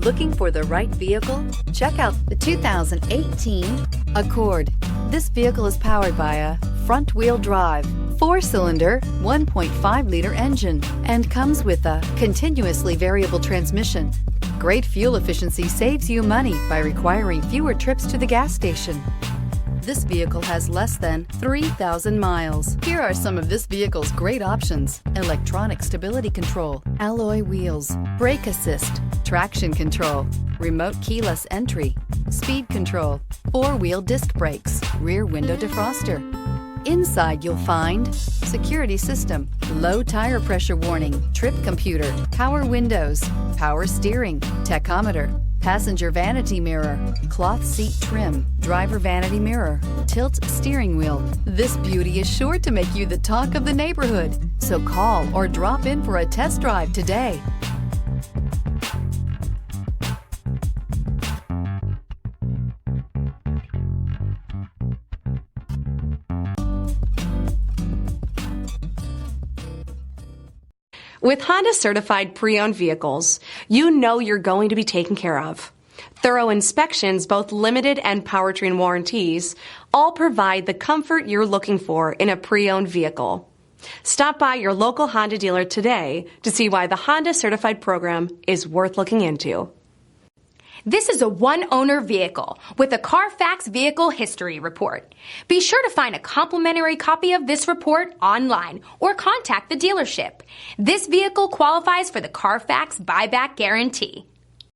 Looking for the right vehicle? Check out the 2018 Accord. This vehicle is powered by a front-wheel drive, 4-cylinder, 1.5-liter engine, and comes with a continuously variable transmission. Great fuel efficiency saves you money by requiring fewer trips to the gas station. This vehicle has less than 3,000 miles. Here are some of this vehicle's great options: electronic stability control, alloy wheels, brake assist, traction control, remote keyless entry, speed control, 4-wheel disc brakes, rear window defroster. Inside you'll find security system, low tire pressure warning, trip computer, power windows, power steering, tachometer, passenger vanity mirror, cloth seat trim, driver vanity mirror, tilt steering wheel. This beauty is sure to make you the talk of the neighborhood. So call or drop in for a test drive today. With Honda certified pre-owned vehicles, you know you're going to be taken care of. Thorough inspections, both limited and powertrain warranties, all provide the comfort you're looking for in a pre-owned vehicle. Stop by your local Honda dealer today to see why the Honda certified program is worth looking into. This is a one-owner vehicle with a CARFAX Vehicle History Report. Be sure to find a complimentary copy of this report online or contact the dealership. This vehicle qualifies for the CARFAX Buyback Guarantee.